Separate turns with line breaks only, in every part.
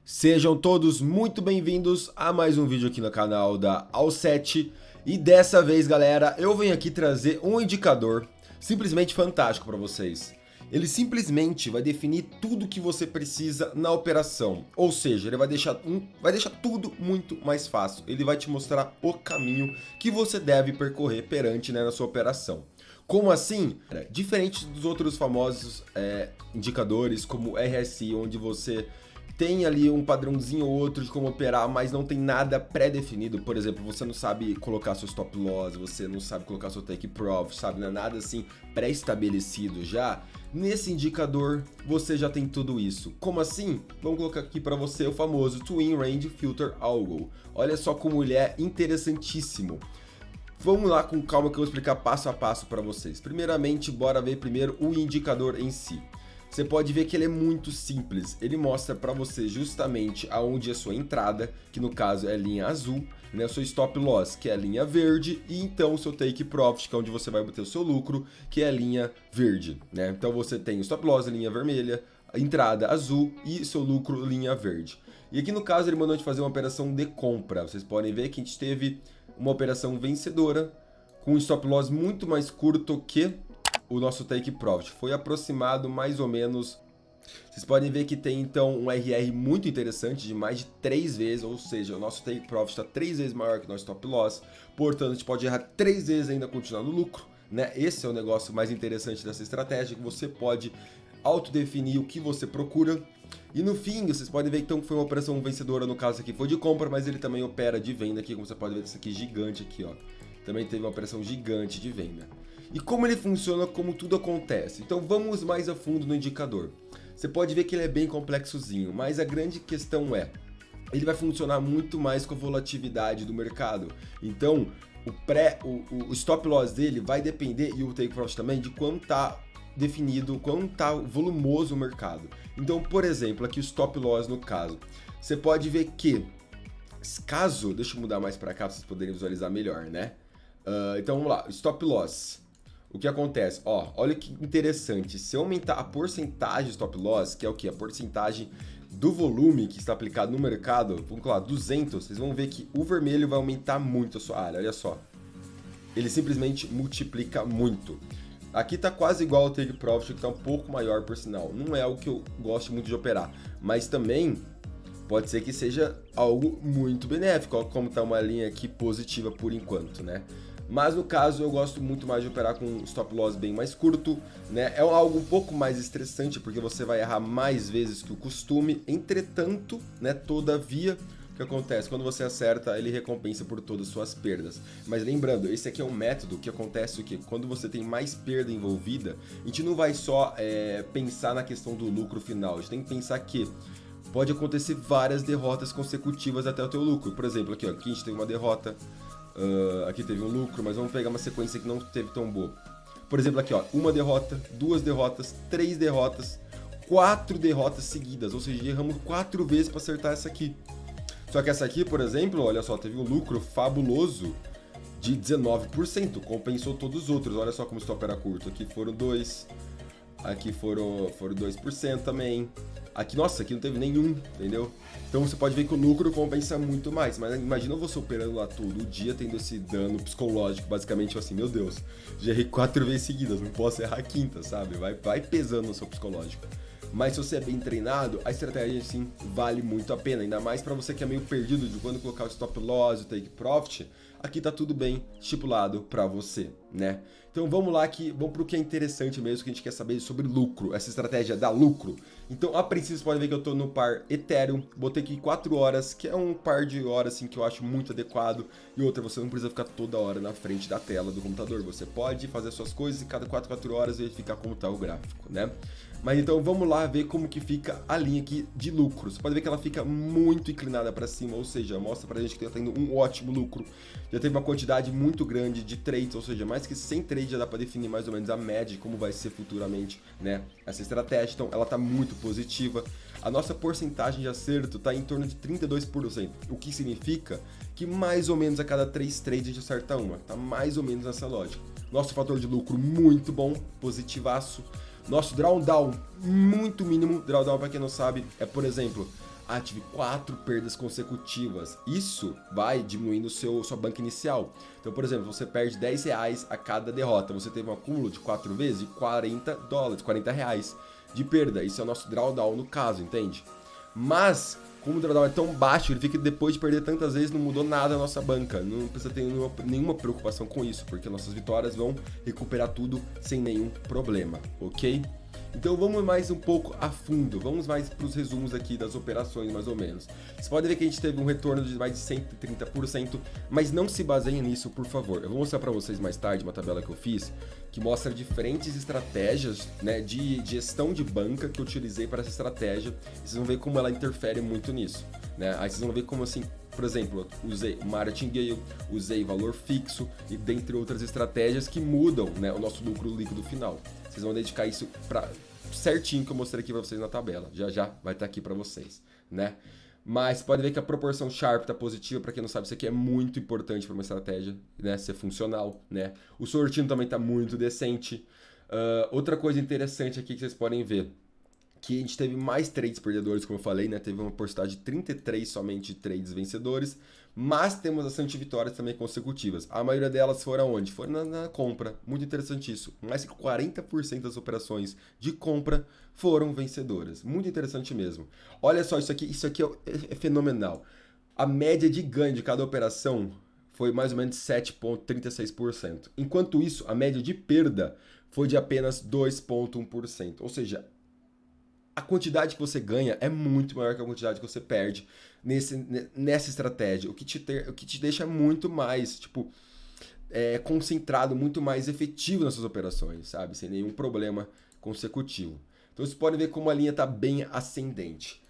Sejam todos muito bem-vindos a mais um vídeo aqui no canal da All7. E dessa vez, galera, eu venho aqui trazer um indicador simplesmente fantástico para vocês. Ele simplesmente vai definir tudo que você precisa na operação. Ou seja, ele vai deixar tudo muito mais fácil. Ele vai te mostrar o caminho que você deve percorrer perante, na sua operação. Como assim? Diferente dos outros famosos indicadores, como RSI, onde você tem ali um padrãozinho ou outro de como operar, mas não tem nada pré-definido. Por exemplo, você não sabe colocar seu stop loss, você não sabe colocar seu take profit, sabe? Não é nada assim pré-estabelecido já. Nesse indicador, você já tem tudo isso. Como assim? Vamos colocar aqui para você o famoso Twin Range Filter Algo. Olha só como ele é interessantíssimo. Vamos lá com calma que eu vou explicar passo a passo para vocês. Primeiramente, bora ver primeiro o indicador em si. Você pode ver que ele é muito simples, ele mostra para você justamente aonde é a sua entrada, que no caso é a linha azul, né? O seu stop loss, que é a linha verde, e então o seu take profit, que é onde você vai bater o seu lucro, que é a linha verde, né? Então você tem o stop loss, a linha vermelha, a entrada azul e seu lucro, linha verde. E aqui no caso ele mandou a gente fazer uma operação de compra. Vocês podem ver que a gente teve uma operação vencedora, com um stop loss muito mais curto que o nosso take profit. Foi aproximado mais ou menos. Vocês podem ver que tem então um RR muito interessante de mais de 3 vezes, ou seja, o nosso take profit está 3 vezes maior que o nosso stop loss, portanto a gente pode errar 3 vezes ainda continuar no lucro, né? Esse é o negócio mais interessante dessa estratégia, que você pode autodefinir o que você procura. E no fim, vocês podem ver então que foi uma operação vencedora, no caso aqui foi de compra, mas ele também opera de venda aqui, como você pode ver, isso aqui gigante aqui, ó. Também teve uma operação gigante de venda. E como ele funciona, como tudo acontece. Então vamos mais a fundo no indicador. Você pode ver que ele é bem complexozinho, mas a grande questão é, ele vai funcionar muito mais com a volatilidade do mercado. Então o stop loss dele vai depender, e o take profit também, de quanto tá definido, quanto tá volumoso o mercado. Então, por exemplo, aqui o stop loss no caso, você pode ver que caso, deixa eu mudar mais para cá para vocês poderem visualizar melhor, né? Então vamos lá, stop loss. O que acontece? Ó, olha que interessante. Se eu aumentar a porcentagem de stop loss, que é o que? A porcentagem do volume que está aplicado no mercado, vamos lá, 200, vocês vão ver que o vermelho vai aumentar muito a sua área, olha só. Ele simplesmente multiplica muito. Aqui tá quase igual ao take profit, que tá um pouco maior por sinal. Não é algo que eu gosto muito de operar, mas também pode ser que seja algo muito benéfico, ó, como tá uma linha aqui positiva por enquanto, né? Mas no caso eu gosto muito mais de operar com um stop loss bem mais curto, né? É algo um pouco mais estressante porque você vai errar mais vezes que o costume. Entretanto, né, todavia, o que acontece? Quando você acerta, ele recompensa por todas as suas perdas. Mas lembrando, esse aqui é um método que acontece o quê? Quando você tem mais perda envolvida, a gente não vai só pensar na questão do lucro final, a gente tem que pensar que pode acontecer várias derrotas consecutivas até o teu lucro. Por exemplo, aqui, ó, aqui a gente teve uma derrota, aqui teve um lucro, mas vamos pegar uma sequência que não teve tão boa. Por exemplo, aqui, ó, uma derrota, 2 derrotas, 3 derrotas, 4 derrotas seguidas, ou seja, erramos 4 vezes para acertar essa aqui. Só que essa aqui, por exemplo, olha só, teve um lucro fabuloso de 19%, compensou todos os outros. Olha só como o stop era curto. Aqui foram 2, aqui foram 2% também. Aqui, nossa, aqui não teve nenhum, entendeu? Então você pode ver que o lucro compensa muito mais. Mas imagina você operando lá todo o dia, tendo esse dano psicológico, basicamente assim, meu Deus, já errei 4 vezes seguidas, não posso errar a quinta, sabe? Vai pesando no seu psicológico. Mas se você é bem treinado, a estratégia sim vale muito a pena, ainda mais para você que é meio perdido de quando colocar o stop loss, o take profit, aqui tá tudo bem estipulado para você, né? Então vamos lá aqui, vamos pro que é interessante mesmo, que a gente quer saber sobre lucro, essa estratégia dá lucro. Então a princípio você pode ver que eu tô no par Ethereum, botei aqui 4 horas, que é um par de horas assim que eu acho muito adequado, e outra, você não precisa ficar toda hora na frente da tela do computador, você pode fazer suas coisas e cada 4 horas verificar como tá o gráfico, né? Mas então vamos lá ver como que fica a linha aqui de lucro. Você pode ver que ela fica muito inclinada para cima, ou seja, mostra pra gente que está tendo um ótimo lucro. Já teve uma quantidade muito grande de trades, ou seja, mais que 100 trades já dá para definir mais ou menos a média de como vai ser futuramente, né, essa estratégia. Então ela está muito positiva. A nossa porcentagem de acerto está em torno de 32%, o que significa que mais ou menos a cada 3 trades a gente acerta uma. Tá mais ou menos nessa lógica. Nosso fator de lucro muito bom, positivaço. Nosso drawdown muito mínimo. Drawdown, para quem não sabe, é, por exemplo, tive 4 perdas consecutivas. Isso vai diminuindo sua banca inicial. Então, por exemplo, você perde R$10 a cada derrota. Você teve um acúmulo de 4 vezes de $40, R$40 de perda. Isso é o nosso drawdown no caso, entende? Mas, como o drawdown é tão baixo, ele fica depois de perder tantas vezes, não mudou nada a nossa banca. Não precisa ter nenhuma preocupação com isso, porque nossas vitórias vão recuperar tudo sem nenhum problema, ok? Então vamos mais um pouco a fundo, vamos mais para os resumos aqui das operações mais ou menos. Você pode ver que a gente teve um retorno de mais de 130%, mas não se baseiem nisso, por favor. Eu vou mostrar para vocês mais tarde uma tabela que eu fiz, que mostra diferentes estratégias, né, de gestão de banca que eu utilizei para essa estratégia. Vocês vão ver como ela interfere muito nisso, né? Aí vocês vão ver como assim, por exemplo, eu usei martingale, usei valor fixo e dentre outras estratégias que mudam, né, o nosso lucro líquido final. Vocês vão dedicar isso para certinho que eu mostrei aqui para vocês na tabela. Já vai estar aqui para vocês, né? Mas pode ver que a proporção Sharpe está positiva. Para quem não sabe, isso aqui é muito importante para uma estratégia, né, ser funcional, né? O sortinho também está muito decente. Outra coisa interessante aqui que vocês podem ver, que a gente teve mais trades perdedores, como eu falei, né? Teve uma porcentagem de 33 somente de trades vencedores, mas temos bastante vitórias também consecutivas. A maioria delas foram onde? Foram na compra. Muito interessante isso. Mais que 40% das operações de compra foram vencedoras. Muito interessante mesmo. Olha só, isso aqui é fenomenal. A média de ganho de cada operação foi mais ou menos 7,36%. Enquanto isso, a média de perda foi de apenas 2,1%. Ou seja, a quantidade que você ganha é muito maior que a quantidade que você perde nessa estratégia, o que te deixa muito mais, concentrado, muito mais efetivo nas suas operações, sabe? Sem nenhum problema consecutivo. Então vocês podem ver como a linha está bem ascendente.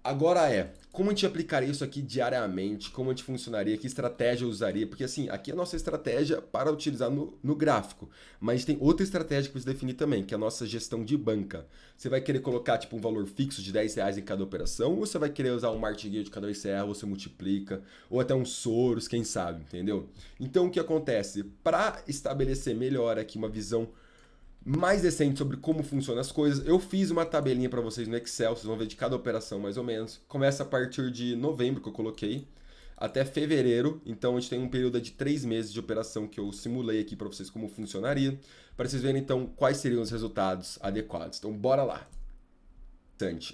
Agora como a gente aplicaria isso aqui diariamente, como a gente funcionaria, que estratégia eu usaria, porque assim, aqui é a nossa estratégia para utilizar no gráfico, mas tem outra estratégia que precisa definir também, que é a nossa gestão de banca. Você vai querer colocar um valor fixo de R$10 em cada operação, ou você vai querer usar um martingale de cada R$10, você multiplica, ou até um Soros, quem sabe, entendeu? Então o que acontece? Para estabelecer melhor aqui uma visão mais decente sobre como funcionam as coisas, eu fiz uma tabelinha para vocês no Excel, vocês vão ver de cada operação mais ou menos. Começa a partir de novembro, que eu coloquei, até fevereiro. Então a gente tem um período de 3 meses de operação que eu simulei aqui para vocês como funcionaria, para vocês verem então quais seriam os resultados adequados. Então bora lá.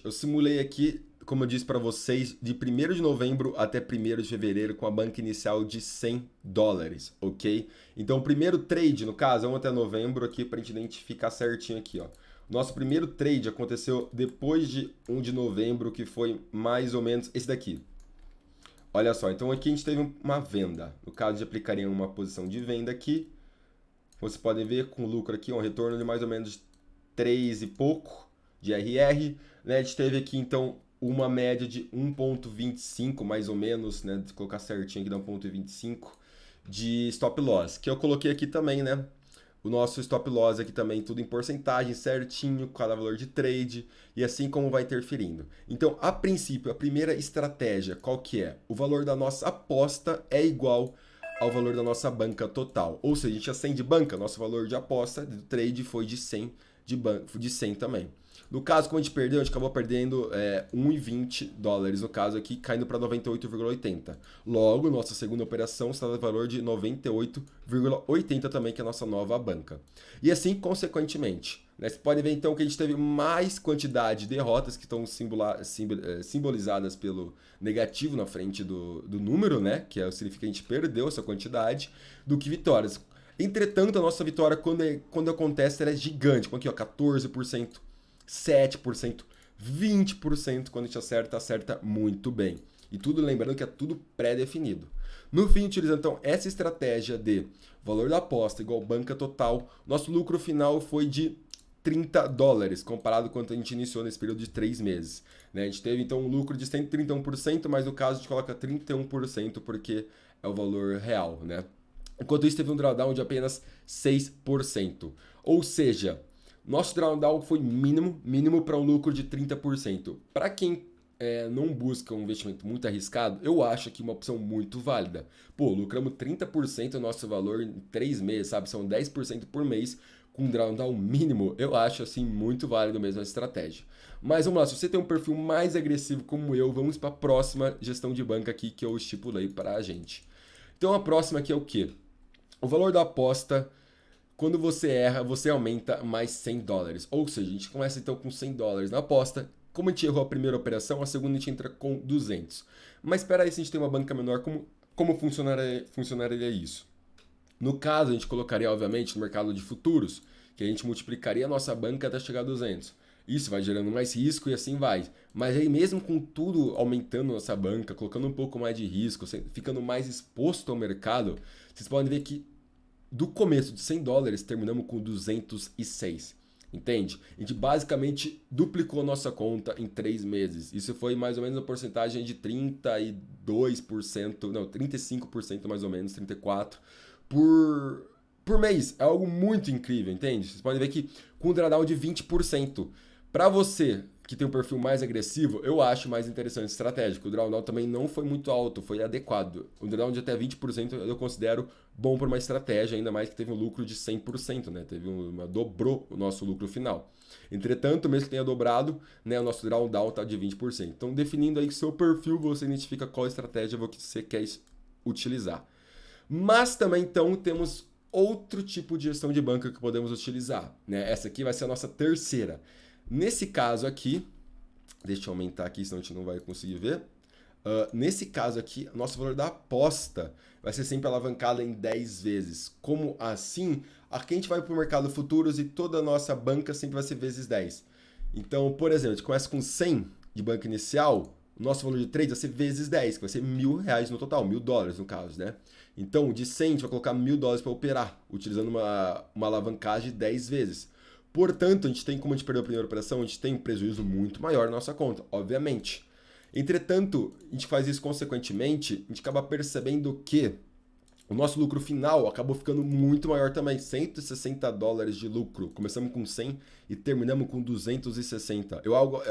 Eu simulei aqui, como eu disse para vocês, de 1º de novembro até 1º de fevereiro com a banca inicial de $100, ok? Então o primeiro trade, no caso, vamos até novembro aqui para a gente identificar certinho aqui, ó. Nosso primeiro trade aconteceu depois de 1 de novembro, que foi mais ou menos esse daqui. Olha só, então aqui a gente teve uma venda. No caso, a gente aplicaria uma posição de venda aqui. Vocês podem ver com o lucro aqui, um retorno de mais ou menos 3 e pouco de RR. Né? A gente teve aqui, então, uma média de 1,25 mais ou menos, né? Se colocar certinho aqui dá 1,25 de stop loss, que eu coloquei aqui também, né? O nosso stop loss aqui também, tudo em porcentagem, certinho, cada valor de trade e assim como vai interferindo. Então, a princípio, a primeira estratégia, qual que é? O valor da nossa aposta é igual ao valor da nossa banca total. Ou seja, a gente acende banca, nosso valor de aposta do trade foi de 100, de 100 também. No caso, como a gente perdeu, a gente acabou perdendo $1,20, no caso aqui, caindo para 98,80. Logo, nossa segunda operação está no valor de 98,80 também, que é a nossa nova banca. E assim, consequentemente, né, você pode ver então que a gente teve mais quantidade de derrotas que estão simbolizadas pelo negativo na frente do número, né, que significa que a gente perdeu essa quantidade, do que vitórias. Entretanto, a nossa vitória, quando acontece, ela é gigante. Aqui, ó, 14%. 7%, 20% quando a gente acerta muito bem. E tudo lembrando que é tudo pré-definido. No fim, utilizando então essa estratégia de valor da aposta igual banca total, nosso lucro final foi de $30, comparado com quanto a gente iniciou nesse período de 3 meses. Né? A gente teve então um lucro de 131%, mas no caso a gente coloca 31% porque é o valor real. Né? Enquanto isso, teve um drawdown de apenas 6%. Ou seja, nosso drawdown foi mínimo para um lucro de 30%. Para quem não busca um investimento muito arriscado, eu acho que uma opção muito válida. Pô, lucramos 30% do nosso valor em 3 meses, sabe? São 10% por mês com drawdown mínimo, eu acho assim muito válido mesmo a estratégia. Mas vamos lá, se você tem um perfil mais agressivo como eu, vamos para a próxima gestão de banca aqui que eu estipulei para a gente. Então a próxima aqui é o quê? O valor da aposta, quando você erra, você aumenta mais $100. Ou seja, a gente começa então com $100 na aposta. Como a gente errou a primeira operação, a segunda a gente entra com 200. Mas espera aí, se a gente tem uma banca menor, como funcionaria isso? No caso, a gente colocaria, obviamente, no mercado de futuros, que a gente multiplicaria a nossa banca até chegar a 200. Isso vai gerando mais risco e assim vai. Mas aí mesmo com tudo aumentando nossa banca, colocando um pouco mais de risco, ficando mais exposto ao mercado, vocês podem ver que do começo de $100 terminamos com 206. Entende? A gente basicamente duplicou nossa conta em 3 meses. Isso foi mais ou menos uma porcentagem de 32%, não, 35% mais ou menos, 34% por mês. É algo muito incrível, entende? Vocês podem ver que com um drawdown de 20%. Para você que tem um perfil mais agressivo, eu acho mais interessante estratégico. O drawdown também não foi muito alto, foi adequado. O drawdown de até 20% eu considero bom para uma estratégia, ainda mais que teve um lucro de 100%, né? Dobrou o nosso lucro final. Entretanto, mesmo que tenha dobrado, né, o nosso drawdown está de 20%. Então, definindo aí seu perfil, você identifica qual estratégia você quer utilizar. Mas também, então, temos outro tipo de gestão de banca que podemos utilizar, né? Essa aqui vai ser a nossa terceira. Nesse caso aqui, deixa eu aumentar aqui, senão a gente não vai conseguir ver. Nesse caso aqui, nosso valor da aposta vai ser sempre alavancada em 10 vezes. Como assim? Aqui a gente vai para o mercado futuros e toda a nossa banca sempre vai ser vezes 10. Então, por exemplo, a gente começa com 100 de banca inicial, o nosso valor de trade vai ser vezes 10, que vai ser R$1.000 no total, $1.000 no caso, né? Então, de 100 a gente vai colocar $1.000 para operar, utilizando uma alavancagem de 10 vezes. Portanto, a gente tem, como a gente perdeu a primeira operação, a gente tem um prejuízo muito maior na nossa conta, obviamente. Entretanto, a gente faz isso consequentemente, a gente acaba percebendo que o nosso lucro final acabou ficando muito maior também, $160 de lucro. Começamos com 100 e terminamos com 260.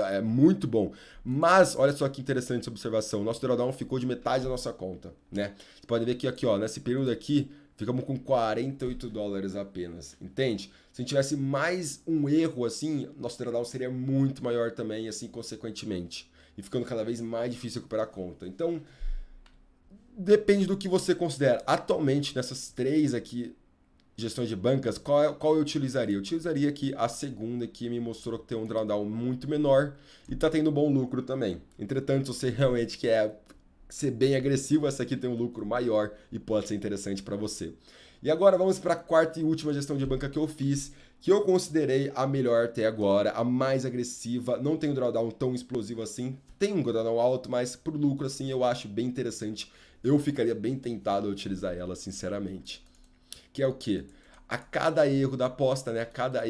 É muito bom. Mas, olha só que interessante essa observação, o nosso drawdown ficou de metade da nossa conta, né? Você pode ver que aqui, ó, nesse período aqui, ficamos com $48 apenas, entende? Se a gente tivesse mais um erro assim, nosso drawdown seria muito maior também, assim, consequentemente. E ficando cada vez mais difícil recuperar a conta. Então, depende do que você considera. Atualmente, nessas 3 aqui, gestões de bancas, qual eu utilizaria? Eu utilizaria aqui a segunda, que me mostrou que tem um drawdown muito menor e está tendo bom lucro também. Entretanto, se você realmente quer ser bem agressivo, essa aqui tem um lucro maior e pode ser interessante para você. E agora vamos para a quarta e última gestão de banca que eu fiz, que eu considerei a melhor até agora, a mais agressiva, não tem um drawdown tão explosivo assim, tem um drawdown alto, mas por lucro assim eu acho bem interessante, eu ficaria bem tentado a utilizar ela, sinceramente. Que é o quê? A cada erro da aposta, né, a cada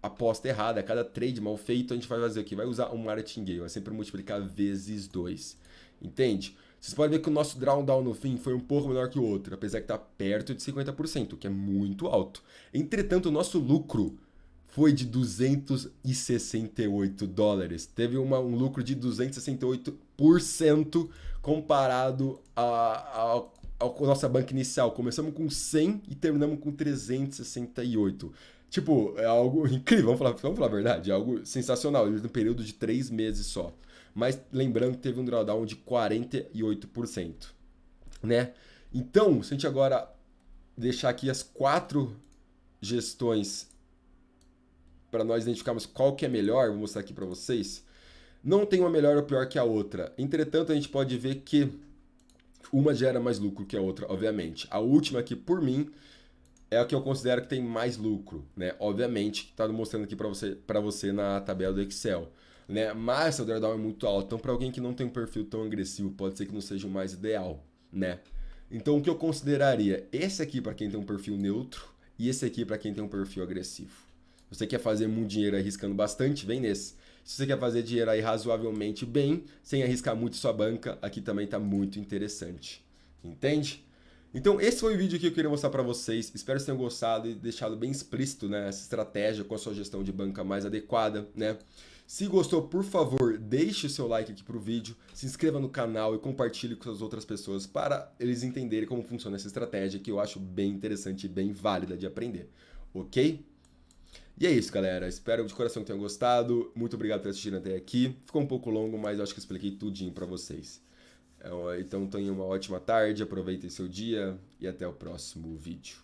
aposta errada, a cada trade mal feito, a gente vai fazer o quê? Vai usar um martingale, vai sempre multiplicar vezes 2, entende? Vocês podem ver que o nosso drawdown no fim foi um pouco menor que o outro, apesar que está perto de 50%, que é muito alto. Entretanto, o nosso lucro foi de $268. Teve um lucro de 268% comparado à nossa banca inicial. Começamos com 100 e terminamos com 368. Tipo, é algo incrível, vamos falar a verdade, é algo sensacional, no período de 3 meses só. Mas lembrando que teve um drawdown de 48%, né? Então, se a gente agora deixar aqui as 4 gestões para nós identificarmos qual que é melhor, vou mostrar aqui para vocês. Não tem uma melhor ou pior que a outra. Entretanto, a gente pode ver que uma gera mais lucro que a outra, obviamente. A última aqui, por mim, é a que eu considero que tem mais lucro, né? Obviamente, que está mostrando aqui para você na tabela do Excel. Né? Mas o drawdown é muito alto, então para alguém que não tem um perfil tão agressivo, pode ser que não seja o mais ideal, né? Então o que eu consideraria? Esse aqui para quem tem um perfil neutro e esse aqui para quem tem um perfil agressivo. Se você quer fazer muito dinheiro arriscando bastante, vem nesse. Se você quer fazer dinheiro aí razoavelmente bem, sem arriscar muito sua banca, aqui também está muito interessante. Entende? Então esse foi o vídeo que eu queria mostrar para vocês. Espero que vocês tenham gostado e deixado bem explícito, né, essa estratégia com a sua gestão de banca mais adequada, né? Se gostou, por favor, deixe o seu like aqui pro vídeo, se inscreva no canal e compartilhe com as outras pessoas para eles entenderem como funciona essa estratégia que eu acho bem interessante e bem válida de aprender, ok? E é isso, galera. Espero de coração que tenham gostado. Muito obrigado por assistirem até aqui. Ficou um pouco longo, mas eu acho que eu expliquei tudinho pra vocês. Então tenham uma ótima tarde, aproveitem seu dia e até o próximo vídeo.